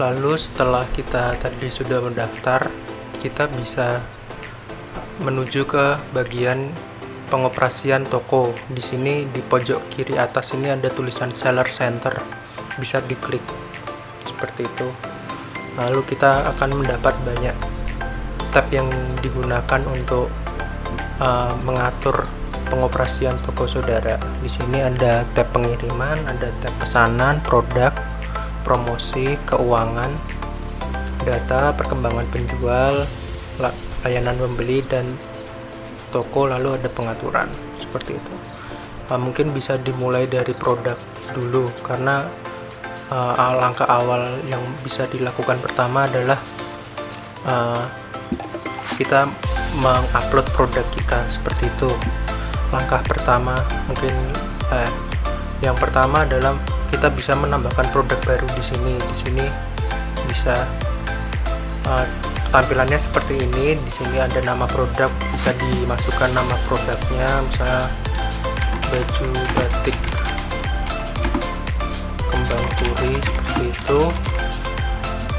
Lalu setelah kita tadi sudah mendaftar, kita bisa menuju ke bagian pengoperasian toko. Di sini di pojok kiri atas ini ada tulisan Seller Center, bisa diklik seperti itu. Lalu kita akan mendapat banyak tab yang digunakan untuk mengatur pengoperasian toko saudara. Di sini ada tab pengiriman, ada tab pesanan, produk, promosi, keuangan, data, perkembangan penjual, layanan pembeli dan toko, lalu ada pengaturan seperti itu. Mungkin bisa dimulai dari produk dulu, karena langkah awal yang bisa dilakukan pertama adalah kita mengupload produk kita seperti itu. Langkah pertama mungkin yang pertama adalah kita bisa menambahkan produk baru di sini. Di sini bisa tampilannya seperti ini. Di sini ada nama produk, bisa dimasukkan nama produknya, misalnya baju batik kembang turi seperti itu.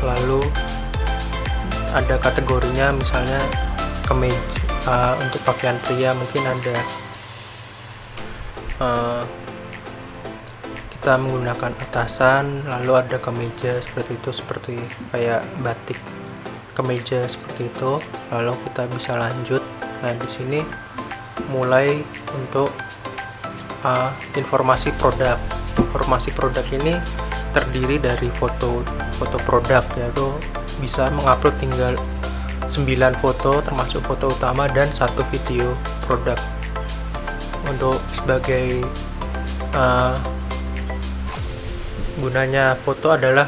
Lalu ada kategorinya, misalnya kemeja, untuk pakaian pria mungkin ada kita menggunakan atasan, lalu ada kemeja seperti itu, seperti kayak batik kemeja seperti itu. Lalu kita bisa lanjut. Nah, di sini mulai untuk informasi produk. Informasi produk ini terdiri dari foto produk, yaitu bisa mengupload tinggal 9 foto termasuk foto utama dan 1 video produk. Untuk sebagai gunanya foto adalah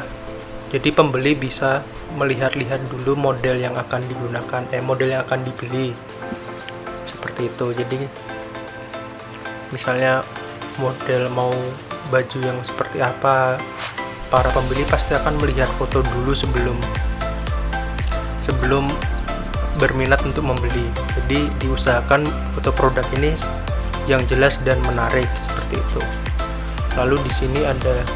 jadi pembeli bisa melihat-lihat dulu model yang akan digunakan, model yang akan dibeli seperti itu. Jadi misalnya model mau baju yang seperti apa, para pembeli pasti akan melihat foto dulu sebelum berminat untuk membeli. Jadi diusahakan foto produk ini yang jelas dan menarik seperti itu. Lalu di sini ada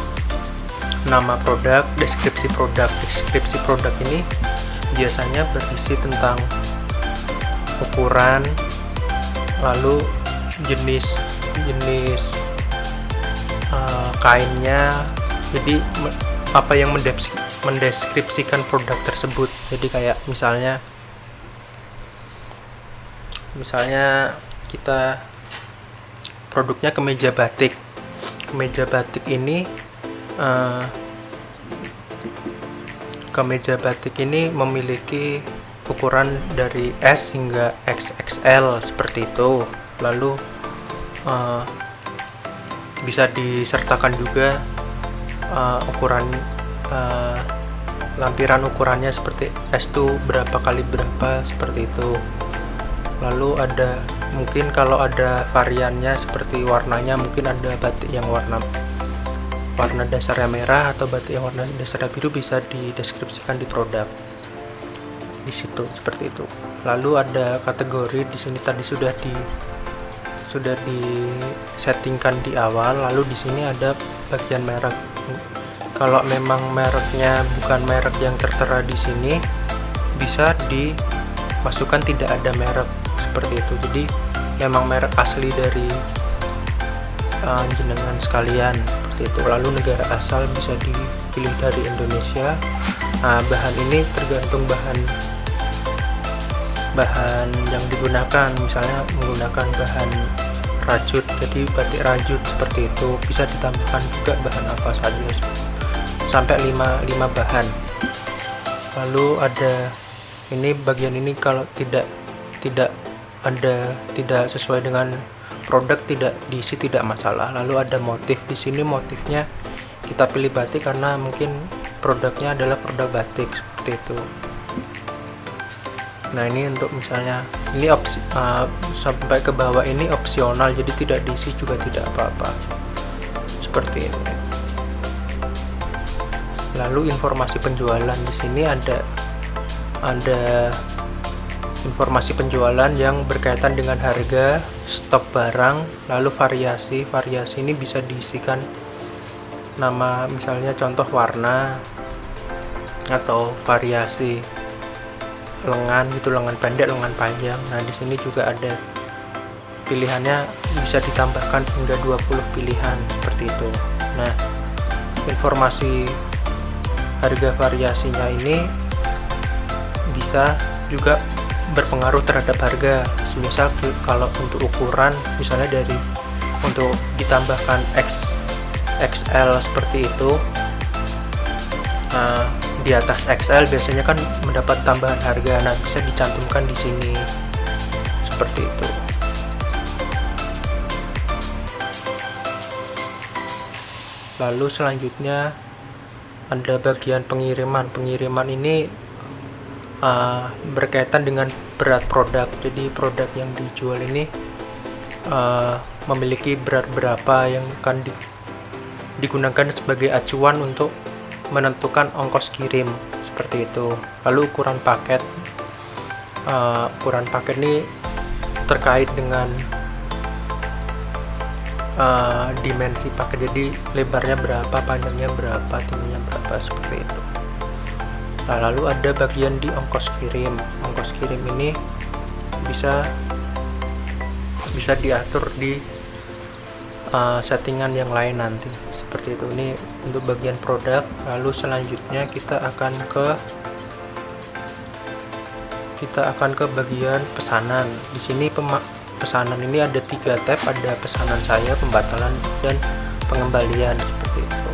nama produk, deskripsi produk. Deskripsi produk ini biasanya berisi tentang ukuran, lalu jenis kainnya. Jadi apa yang mendeskripsikan produk tersebut. Jadi kayak misalnya kita produknya kemeja batik. Kemeja batik ini memiliki ukuran dari S hingga XXL seperti itu. Lalu bisa disertakan juga ukuran lampiran ukurannya, seperti S itu berapa kali berapa seperti itu. Lalu ada mungkin kalau ada variannya seperti warnanya, mungkin ada batik yang warna dasarnya merah atau batik yang warna dasarnya biru, bisa dideskripsikan di produk di situ seperti itu. Lalu ada kategori di sini tadi sudah disettingkan di awal. Lalu di sini ada bagian merek. Kalau memang mereknya bukan merek yang tertera di sini, bisa dimasukkan tidak ada merek seperti itu. Jadi memang merek asli dari jenengan sekalian seperti itu. Lalu negara asal bisa dipilih dari Indonesia. Bahan ini tergantung bahan yang digunakan. Misalnya menggunakan bahan rajut, jadi batik rajut seperti itu. Bisa ditambahkan juga bahan apa saja, sampai 5 bahan. Lalu ada ini bagian ini, kalau tidak sesuai dengan produk, tidak diisi, tidak masalah. Lalu ada motif. Di sini motifnya kita pilih batik karena mungkin produknya adalah produk batik seperti itu. Nah, ini untuk misalnya ini opsi sampai ke bawah ini opsional, jadi tidak diisi juga tidak apa-apa seperti ini. Lalu informasi penjualan, di sini ada informasi penjualan yang berkaitan dengan harga, stok barang, lalu variasi ini bisa diisikan nama, misalnya contoh warna, atau variasi lengan gitu, lengan pendek, lengan panjang. Nah, di sini juga ada pilihannya, bisa ditambahkan hingga 20 pilihan seperti itu. Nah, informasi harga variasinya ini bisa juga berpengaruh terhadap harga. Misal kalau untuk ukuran, misalnya untuk ditambahkan XL seperti itu, di atas XL biasanya kan mendapat tambahan harga. Nah, bisa dicantumkan di sini seperti itu. Lalu selanjutnya ada bagian pengiriman. Pengiriman ini berkaitan dengan berat produk. Jadi produk yang dijual ini memiliki berat berapa yang akan digunakan sebagai acuan untuk menentukan ongkos kirim seperti itu. Lalu ukuran paket. Ukuran paket ini terkait dengan dimensi paket, jadi lebarnya berapa, panjangnya berapa, tingginya berapa seperti itu. Nah, lalu ada bagian di ongkos kirim. Ongkos kirim ini bisa diatur di settingan yang lain nanti seperti itu. Ini untuk bagian produk. Lalu selanjutnya kita akan ke bagian pesanan. Di sini pesanan ini ada 3 tab, ada pesanan saya, pembatalan, dan pengembalian seperti itu.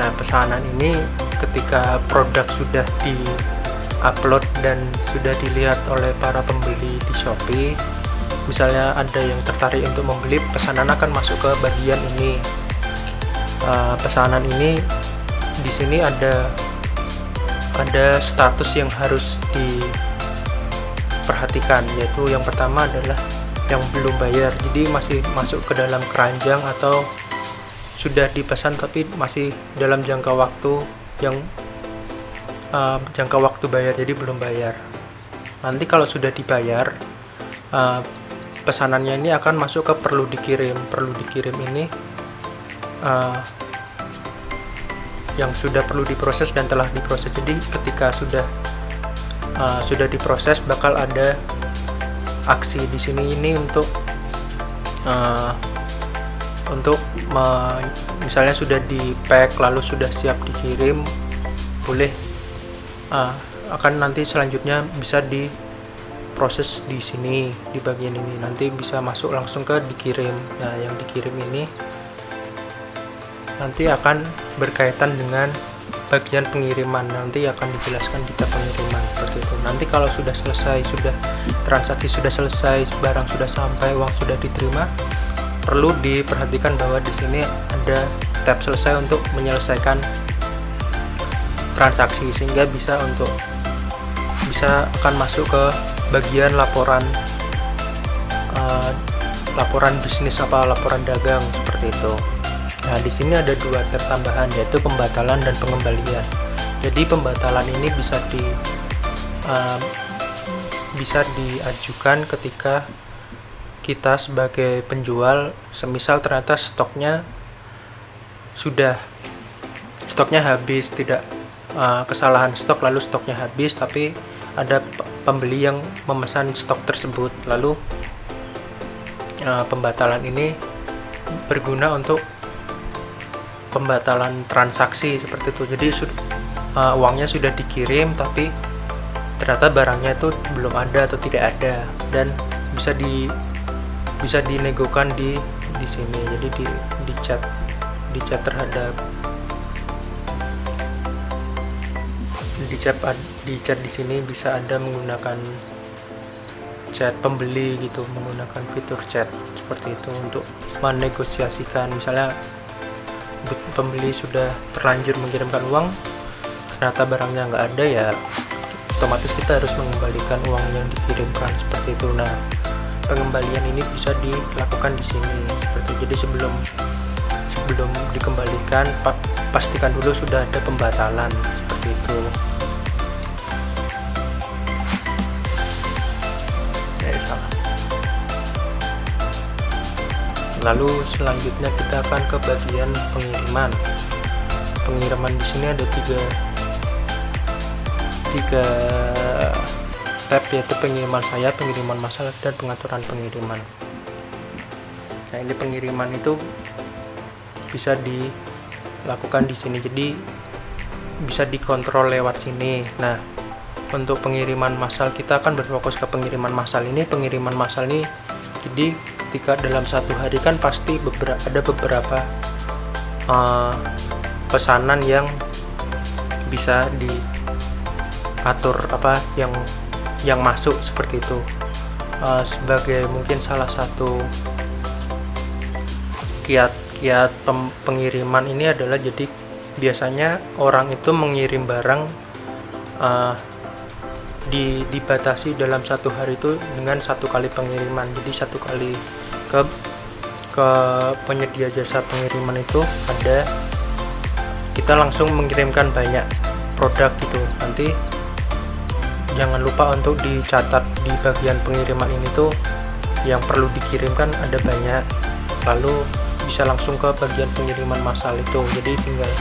Nah, pesanan ini ketika produk sudah di-upload dan sudah dilihat oleh para pembeli di Shopee, misalnya ada yang tertarik untuk membeli, pesanan akan masuk ke bagian ini. Pesanan ini di sini ada status yang harus diperhatikan, yaitu yang pertama adalah yang belum bayar, jadi masih masuk ke dalam keranjang atau sudah dipesan tapi masih dalam jangka waktu bayar, jadi belum bayar. Nanti kalau sudah dibayar, pesanannya ini akan masuk ke perlu dikirim. Perlu dikirim ini yang sudah perlu diproses dan telah diproses. Jadi ketika sudah diproses, bakal ada aksi di sini ini untuk misalnya sudah di pack lalu sudah siap dikirim, boleh akan nanti selanjutnya bisa diproses di sini, di bagian ini. Nanti bisa masuk langsung ke dikirim. Nah, yang dikirim ini nanti akan berkaitan dengan bagian pengiriman, nanti akan dijelaskan di tab pengiriman seperti itu. Nanti kalau sudah selesai, sudah transaksi sudah selesai, barang sudah sampai, uang sudah diterima, perlu diperhatikan bahwa di sini ada tab selesai untuk menyelesaikan transaksi, sehingga bisa akan masuk ke bagian laporan bisnis apa laporan dagang seperti itu. Nah, di sini ada 2 tab tambahan, yaitu pembatalan dan pengembalian. Jadi pembatalan ini bisa diajukan ketika kita sebagai penjual, semisal ternyata stoknya habis, tidak kesalahan stok lalu stoknya habis, tapi ada pembeli yang memesan stok tersebut. Lalu pembatalan ini berguna untuk pembatalan transaksi seperti itu. Jadi uangnya sudah dikirim tapi ternyata barangnya itu belum ada atau tidak ada, dan bisa dinegokan di sini. Jadi di chat di sini bisa Anda menggunakan chat pembeli gitu, menggunakan fitur chat seperti itu untuk menegosiasikan. Misalnya pembeli sudah terlanjur mengirimkan uang, ternyata barangnya nggak ada, ya otomatis kita harus mengembalikan uang yang dikirimkan seperti itu. Nah, pengembalian ini bisa dilakukan di sini seperti itu. Jadi sebelum dikembalikan, pastikan dulu sudah ada pembatalan seperti itu. Lalu selanjutnya kita akan ke bagian pengiriman. pengiriman di sini ada tiga tab, yaitu pengiriman saya, pengiriman massal, dan pengaturan pengiriman. Nah, ini pengiriman itu bisa dilakukan di sini, jadi bisa dikontrol lewat sini. Nah, untuk pengiriman massal kita akan berfokus ke pengiriman massal ini. Pengiriman massal ini, jadi ketika dalam satu hari kan pasti ada beberapa pesanan yang bisa diatur yang masuk seperti itu. Sebagai mungkin salah satu kiat pengiriman ini adalah, jadi biasanya orang itu mengirim barang dibatasi dalam satu hari itu dengan satu kali pengiriman. Jadi satu kali ke penyedia jasa pengiriman itu kita langsung mengirimkan banyak produk gitu. Nanti jangan lupa untuk dicatat di bagian pengiriman ini tuh yang perlu dikirimkan ada banyak, lalu bisa langsung ke bagian pengiriman massal itu. Jadi tinggal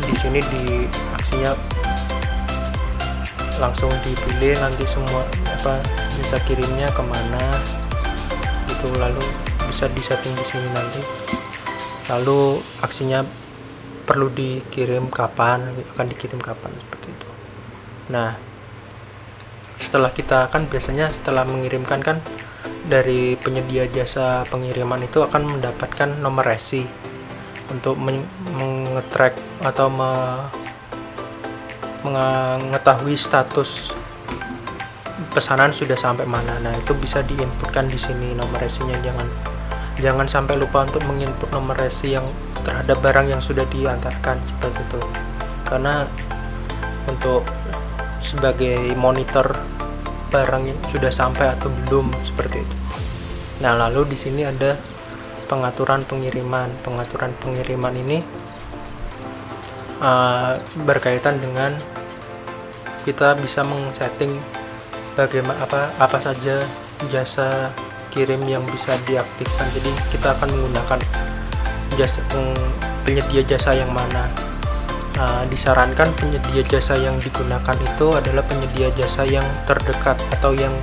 di sini di aksinya langsung dipilih nanti semua bisa kirimnya kemana itu, lalu bisa disetting di sini nanti, lalu aksinya perlu dikirim kapan, akan dikirim kapan, seperti itu. Nah, setelah kita biasanya setelah mengirimkan kan dari penyedia jasa pengiriman itu akan mendapatkan nomor resi untuk mengetrack atau mengetahui status pesanan sudah sampai mana. Nah, itu bisa diinputkan di sini nomor resinya. Jangan sampai lupa untuk menginput nomor resi yang terhadap barang yang sudah diantarkan, seperti itu. Karena untuk sebagai monitor barang yang sudah sampai atau belum, seperti itu. Nah, lalu di sini ada pengaturan pengiriman. Pengaturan pengiriman ini berkaitan dengan kita bisa mengsetting bagaimana apa saja jasa kirim yang bisa diaktifkan. Jadi kita akan menggunakan penyedia jasa yang mana. Disarankan penyedia jasa yang digunakan itu adalah penyedia jasa yang terdekat atau yang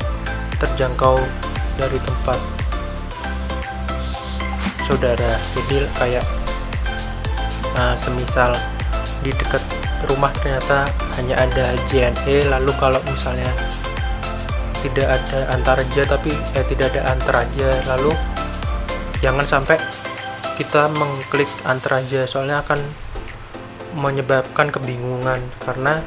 terjangkau dari tempat saudara. Jadi kayak semisal di dekat rumah ternyata hanya ada JNE, lalu kalau misalnya tidak ada Antaraja tidak ada Antaraja, lalu jangan sampai kita mengklik Antaraja, soalnya akan menyebabkan kebingungan karena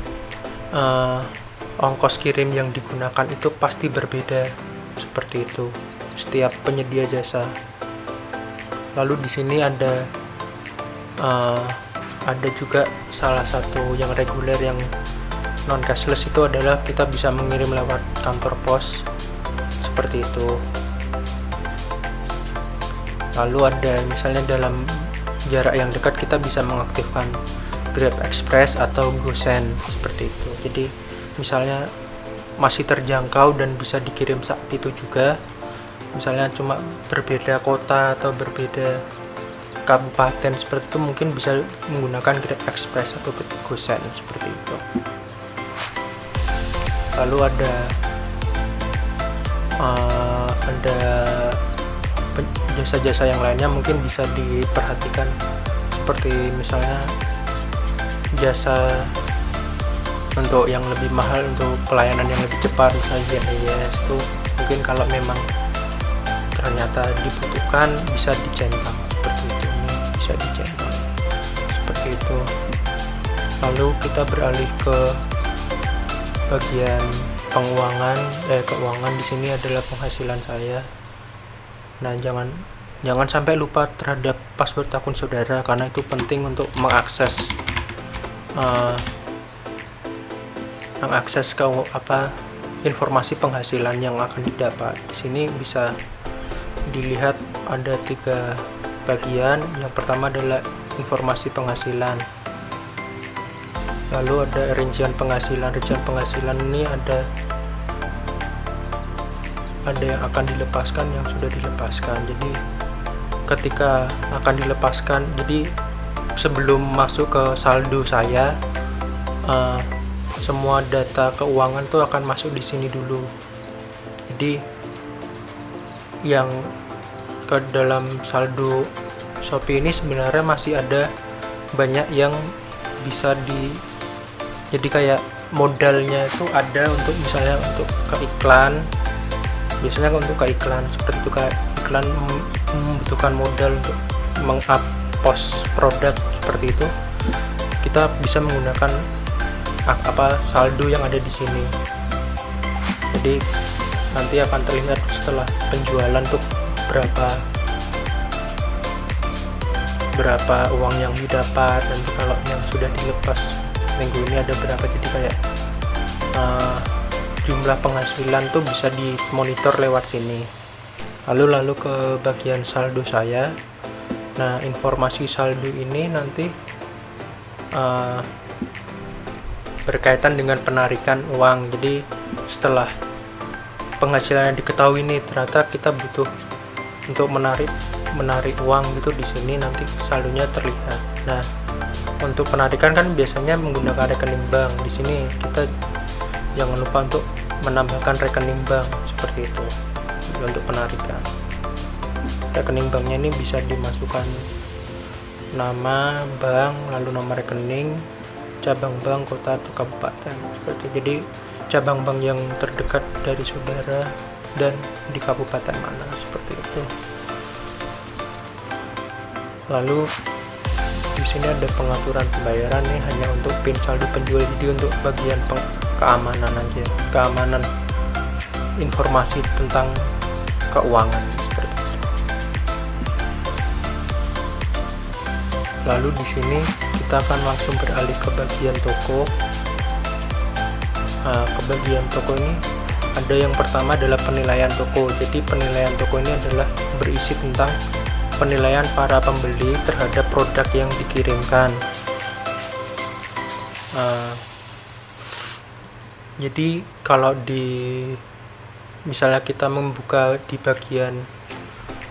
ongkos kirim yang digunakan itu pasti berbeda, seperti itu setiap penyedia jasa. Lalu di sini ada juga salah satu yang reguler yang non cashless, itu adalah kita bisa mengirim lewat kantor pos, seperti itu. Lalu ada misalnya dalam jarak yang dekat kita bisa mengaktifkan Grab Express atau GoSend, seperti itu. Jadi misalnya masih terjangkau dan bisa dikirim saat itu juga, misalnya cuma berbeda kota atau berbeda kabupaten, seperti itu, mungkin bisa menggunakan Grab Express atau GoSend, seperti itu. Lalu ada jasa-jasa yang lainnya mungkin bisa diperhatikan, seperti misalnya jasa untuk yang lebih mahal, untuk pelayanan yang lebih cepat, misalnya JNES itu mungkin kalau memang ternyata dibutuhkan bisa dicentang, seperti itu. Ini bisa dicentang seperti itu. Lalu kita beralih ke bagian keuangan. Di sini adalah penghasilan saya. Nah, jangan sampai lupa terhadap password akun saudara, karena itu penting untuk mengakses informasi penghasilan yang akan didapat. Di sini bisa dilihat ada 3 bagian. Yang pertama adalah informasi penghasilan, lalu ada rincian penghasilan. Rincian penghasilan ini ada yang akan dilepaskan, yang sudah dilepaskan. Jadi ketika akan dilepaskan. Jadi sebelum masuk ke saldo saya, semua data keuangan tuh akan masuk di sini dulu. Jadi yang ke dalam saldo Shopee ini sebenarnya masih ada banyak yang bisa jadi kayak modalnya itu ada untuk misalnya untuk ke iklan. Biasanya untuk ke iklan seperti itu, kayak iklan membutuhkan modal untuk meng-up post produk seperti itu, kita bisa menggunakan saldo yang ada di sini. Jadi nanti akan terlihat setelah penjualan untuk berapa uang yang didapat, dan kalau yang sudah dilepas minggu ini ada berapa. Jadi kayak jumlah penghasilan tuh bisa dimonitor lewat sini. Lalu ke bagian saldo saya. Nah, informasi saldo ini nanti berkaitan dengan penarikan uang. Jadi setelah penghasilannya diketahui ini, ternyata kita butuh untuk menarik uang gitu, di sini nanti saldonya terlihat. Nah, untuk penarikan kan biasanya menggunakan rekening bank. Di sini kita jangan lupa untuk menambahkan rekening bank seperti itu untuk penarikan. Rekening banknya ini bisa dimasukkan nama bank, lalu nomor rekening, cabang bank, kota atau kabupaten seperti itu. Jadi cabang bank yang terdekat dari saudara dan di kabupaten mana seperti itu. Lalu di sini ada pengaturan pembayaran nih, hanya untuk PIN saldo penjual. Jadi untuk bagian keamanan aja, keamanan informasi tentang keuangan seperti itu. Lalu di sini kita akan langsung beralih ke bagian toko. Ke bagian toko ini ada yang pertama adalah penilaian toko. Jadi penilaian toko ini adalah berisi tentang penilaian para pembeli terhadap produk yang dikirimkan. Jadi kalau misalnya kita membuka di bagian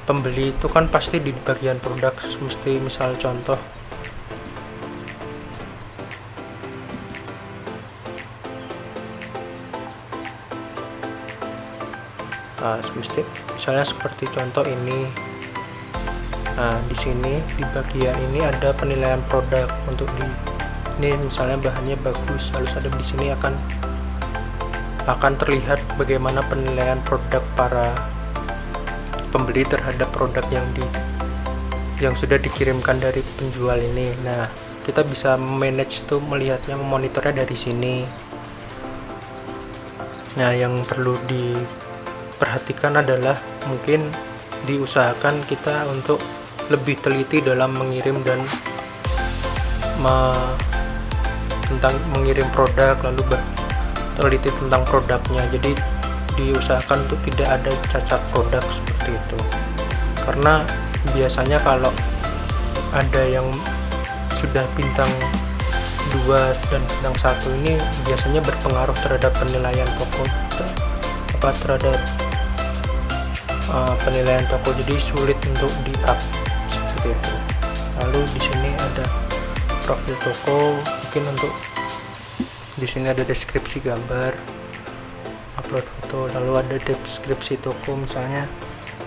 pembeli itu kan pasti di bagian produk mesti misal contoh misalnya seperti contoh ini. Nah, di sini di bagian ini ada penilaian produk. Untuk ini misalnya bahannya bagus, harus ada di sini akan terlihat bagaimana penilaian produk para pembeli terhadap produk yang sudah dikirimkan dari penjual ini. Nah, kita bisa manage tuh, melihatnya, memonitornya dari sini. Nah, yang perlu diperhatikan adalah mungkin diusahakan kita untuk lebih teliti dalam mengirim dan tentang mengirim produk, lalu teliti tentang produknya. Jadi diusahakan untuk tidak ada cacat produk seperti itu, karena biasanya kalau ada yang sudah bintang 2 dan bintang 1 ini biasanya berpengaruh terhadap penilaian toko, terhadap penilaian toko, jadi sulit untuk di-up seperti itu. Lalu di sini ada profil toko, mungkin untuk di sini ada deskripsi gambar, upload foto, lalu ada deskripsi toko, misalnya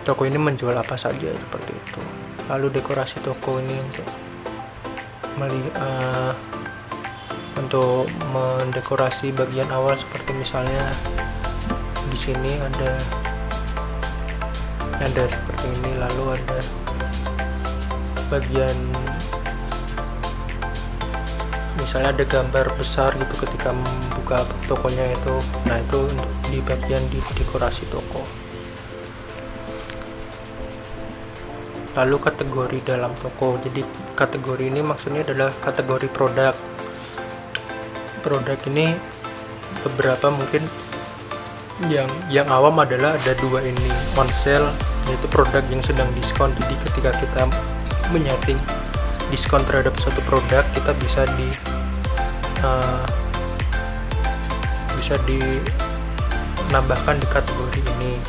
toko ini menjual apa saja seperti itu. Lalu dekorasi toko ini untuk mendekorasi bagian awal, seperti misalnya di sini ada seperti ini. Lalu ada bagian misalnya ada gambar besar gitu ketika membuka tokonya itu. Nah, itu untuk di bagian di dekorasi toko. Lalu kategori dalam toko. Jadi kategori ini maksudnya adalah kategori produk. Produk ini beberapa mungkin yang awam adalah ada 2 ini, on sale, yaitu produk yang sedang diskon. Jadi ketika kita menyeting diskon terhadap suatu produk, kita bisa dinambahkan di kategori ini.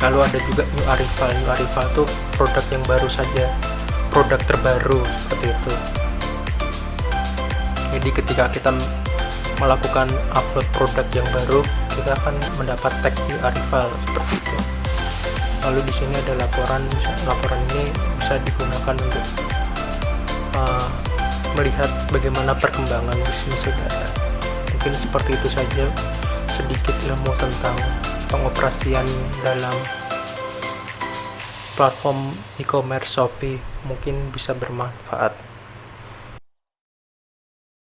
Lalu ada juga new arrival. New arrival tuh produk yang baru saja, produk terbaru seperti itu. Jadi ketika kita melakukan upload produk yang baru, kita akan mendapat tag di Arrival seperti itu. Lalu di sini ada laporan. Laporan ini bisa digunakan untuk melihat bagaimana perkembangan bisnis saudara. Mungkin seperti itu saja sedikit ilmu tentang pengoperasian dalam platform e-commerce Shopee, mungkin bisa bermanfaat.